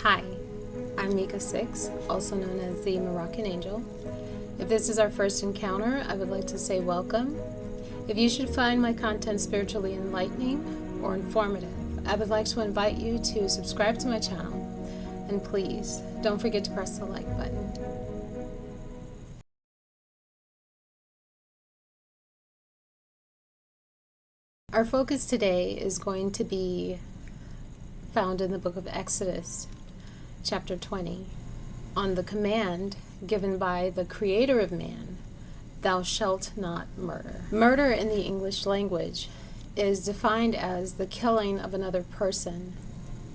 Hi, I'm Meeka 6, also known as the Moroccan Angel. If this is our first encounter, I would like to say welcome. If you should find my content spiritually enlightening or informative, I would like to invite you to subscribe to my channel, and please don't forget to press the like button. Our focus today is going to be found in the book of Exodus, chapter 20, on the command given by the Creator of man, "Thou shalt not murder." Murder in the English language is defined as the killing of another person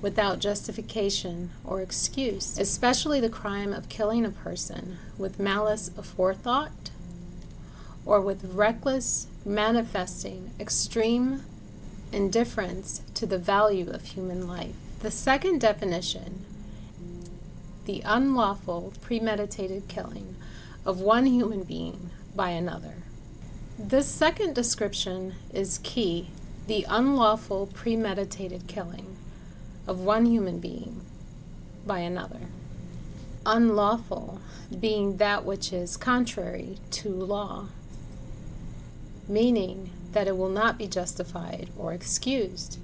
without justification or excuse, especially the crime of killing a person with malice aforethought or with reckless manifesting extreme indifference to the value of human life. The second definition, the unlawful premeditated killing of one human being by another. This second description is key, the unlawful premeditated killing of one human being by another. Unlawful being that which is contrary to law, meaning that it will not be justified or excused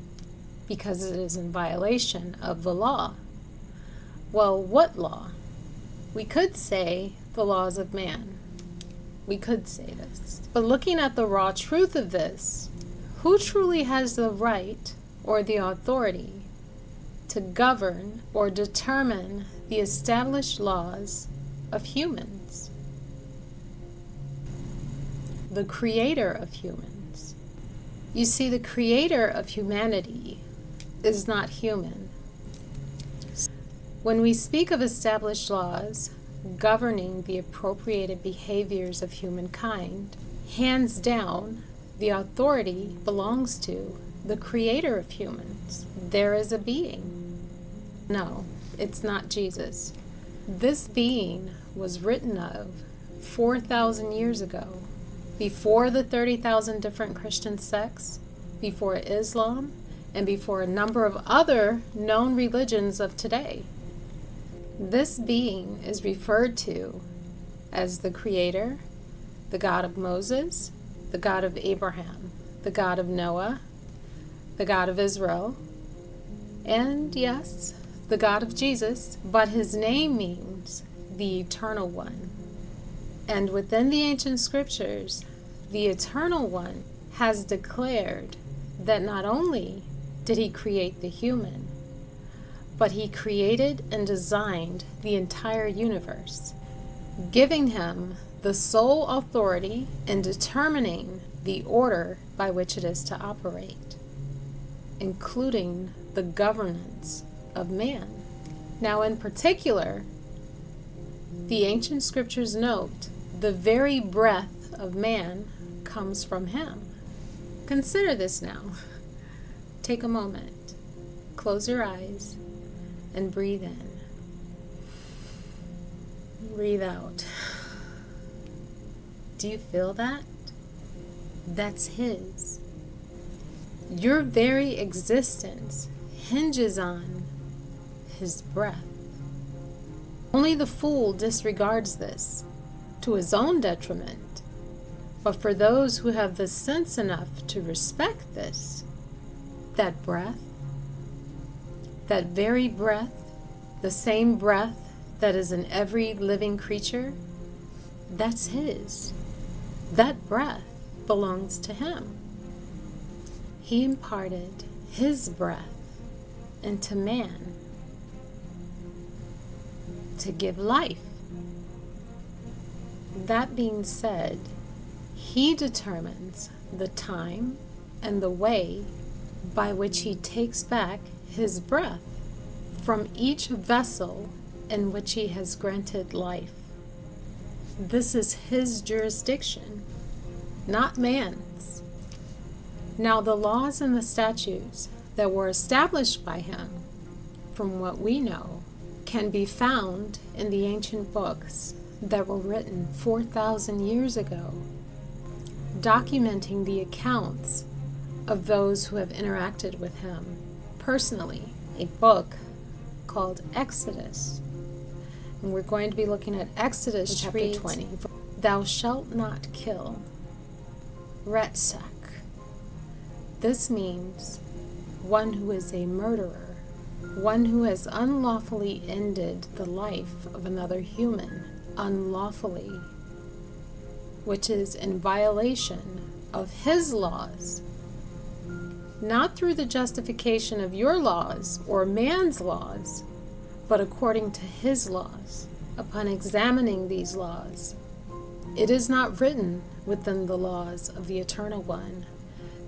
because it is in violation of the law. Well, what law? We could say the laws of man. We could say this. But looking at the raw truth of this, who truly has the right or the authority to govern or determine the established laws of humans? The Creator of humans. You see, the Creator of humanity is not human. When we speak of established laws governing the appropriated behaviors of humankind, hands down, the authority belongs to the Creator of humans. There is a being. No, it's not Jesus. This being was written of 4,000 years ago, before the 30,000 different Christian sects, before Islam, and before a number of other known religions of today. This being is referred to as the Creator, the God of Moses, the God of Abraham, the God of Noah, the God of Israel, and yes, the God of Jesus, but his name means the Eternal One. And within the ancient scriptures, the Eternal One has declared that not only did he create the human, but he created and designed the entire universe, giving him the sole authority in determining the order by which it is to operate, including the governance of man. Now, in particular, the ancient scriptures note the very breath of man comes from him. Consider this now. Take a moment, close your eyes, and breathe in. Breathe out. Do you feel that? That's his. Your very existence hinges on his breath. Only the fool disregards this to his own detriment. But for those who have the sense enough to respect this, that breath, that very breath, the same breath that is in every living creature, that's his. That breath belongs to him. He imparted his breath into man to give life. That being said, he determines the time and the way by which he takes back his breath from each vessel in which he has granted life. This is his jurisdiction, not man's. Now, the laws and the statutes that were established by him, from what we know, can be found in the ancient books that were written 4,000 years ago, documenting the accounts of those who have interacted with him personally. A book called Exodus. And we're going to be looking at Exodus chapter 20. Thou shalt not kill. Retsak. This means one who is a murderer, one who has unlawfully ended the life of another human, unlawfully, which is in violation of his laws, not through the justification of your laws or man's laws, but according to his laws. Upon examining these laws, it is not written within the laws of the Eternal One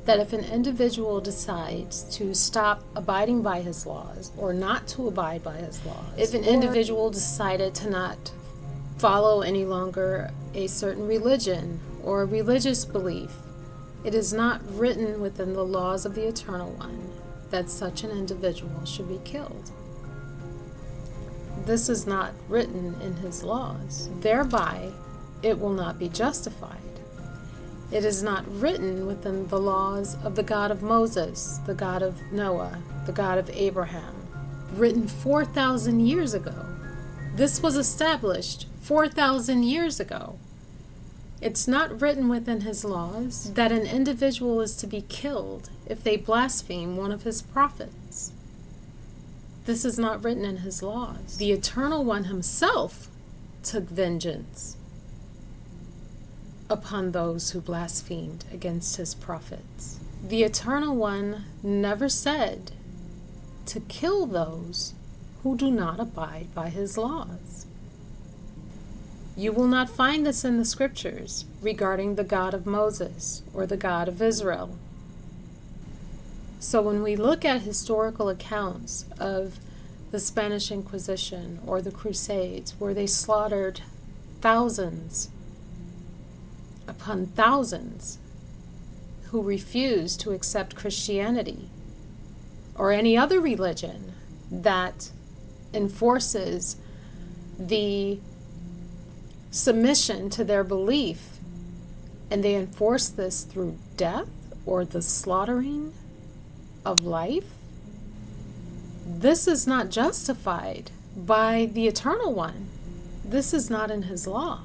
that if an individual decides to stop abiding by his laws or not to abide by his laws, if an individual decided to not follow any longer a certain religion or a religious belief, it is not written within the laws of the Eternal One that such an individual should be killed. This is not written in his laws. Thereby, it will not be justified. It is not written within the laws of the God of Moses, the God of Noah, the God of Abraham, written 4,000 years ago. This was established 4,000 years ago. It's not written within his laws that an individual is to be killed if they blaspheme one of his prophets. This is not written in his laws. The Eternal One himself took vengeance upon those who blasphemed against his prophets. The Eternal One never said to kill those who do not abide by his laws. You will not find this in the scriptures regarding the God of Moses or the God of Israel. So when we look at historical accounts of the Spanish Inquisition or the Crusades, where they slaughtered thousands upon thousands who refused to accept Christianity or any other religion that enforces the submission to their belief, and they enforce this through death or the slaughtering of life, this is not justified by the Eternal One. This is not in his law.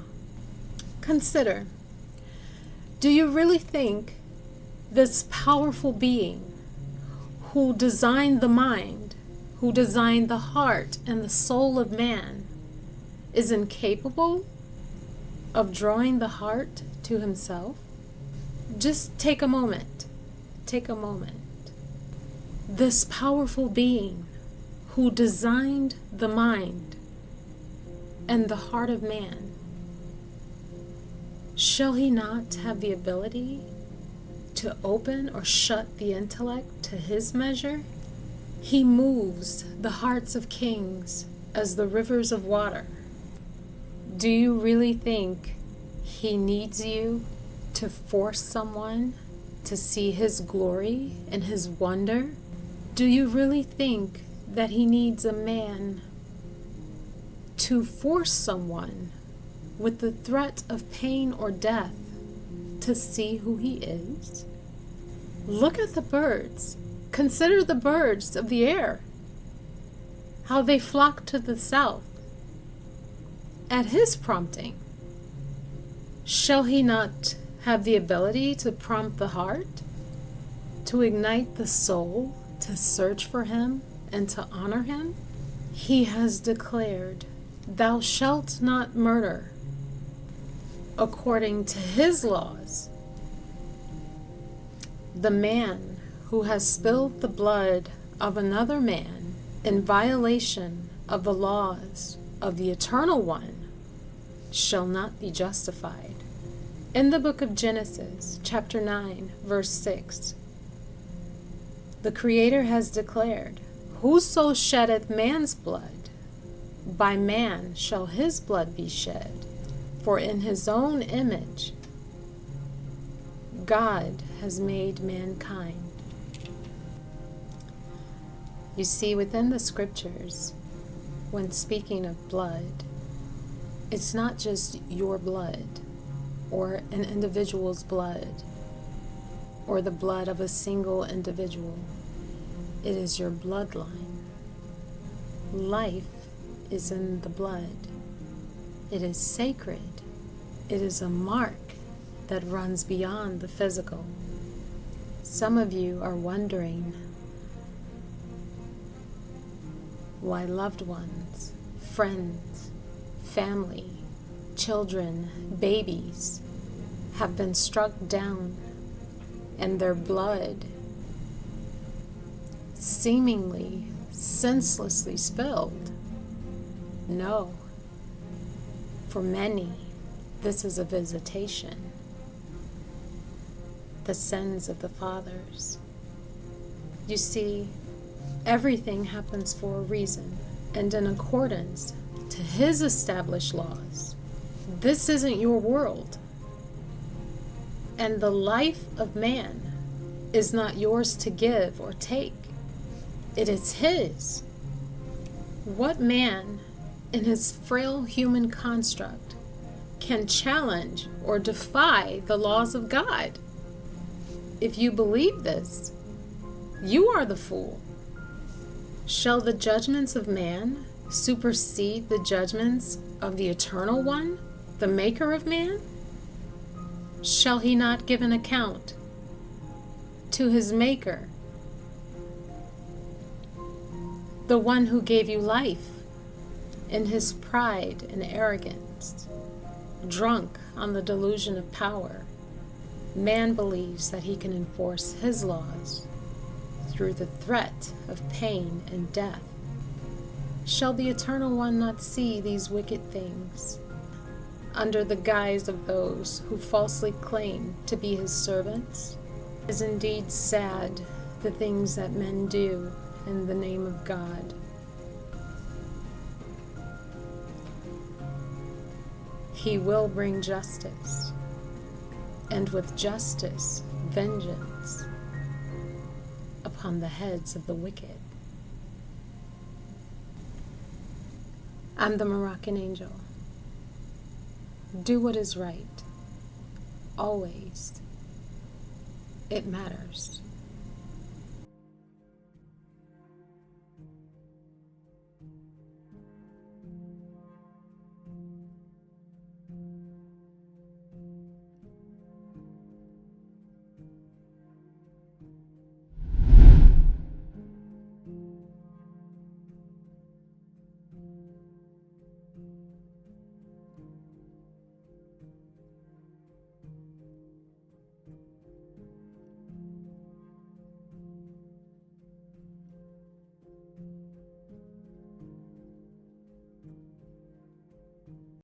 Consider, do you really think this powerful being who designed the mind, who designed the heart and the soul of man, is incapable of drawing the heart to himself? Just take a moment. Take a moment. This powerful being who designed the mind and the heart of man, shall he not have the ability to open or shut the intellect to his measure? He moves the hearts of kings as the rivers of water. Do you really think he needs you to force someone to see his glory and his wonder? Do you really think that he needs a man to force someone with the threat of pain or death to see who he is? Look at the birds. Consider the birds of the air, how they flock to the south at his prompting. Shall he not have the ability to prompt the heart, to ignite the soul, to search for him and to honor him? He has declared, "Thou shalt not murder," according to his laws. The man who has spilled the blood of another man in violation of the laws of the Eternal One shall not be justified. In the book of Genesis, chapter 9, verse 6, the Creator has declared, "Whoso sheddeth man's blood, by man shall his blood be shed. For in his own image God has made mankind." You see, within the scriptures, when speaking of blood, it's not just your blood or an individual's blood or the blood of a single individual. It is your bloodline. Life is in the blood. It is sacred. It is a mark that runs beyond the physical. Some of you are wondering why loved ones, friends, family, children, babies have been struck down and their blood seemingly senselessly spilled. No. For many, this is a visitation. The sins of the fathers. You see, everything happens for a reason and in accordance to His established laws. This isn't your world. And the life of man is not yours to give or take. It is His. What man in his frail human construct can challenge or defy the laws of God? If you believe this, you are the fool. Shall the judgments of man supersede the judgments of the Eternal One, the Maker of man? Shall He not give an account to His Maker, the one who gave you life? In his pride and arrogance, drunk on the delusion of power, man believes that he can enforce his laws through the threat of pain and death. Shall the Eternal One not see these wicked things under the guise of those who falsely claim to be His servants? It is indeed sad, the things that men do in the name of God. He will bring justice, and with justice, vengeance upon the heads of the wicked. I'm the Moroccan angel. Do what is right. Always. It matters.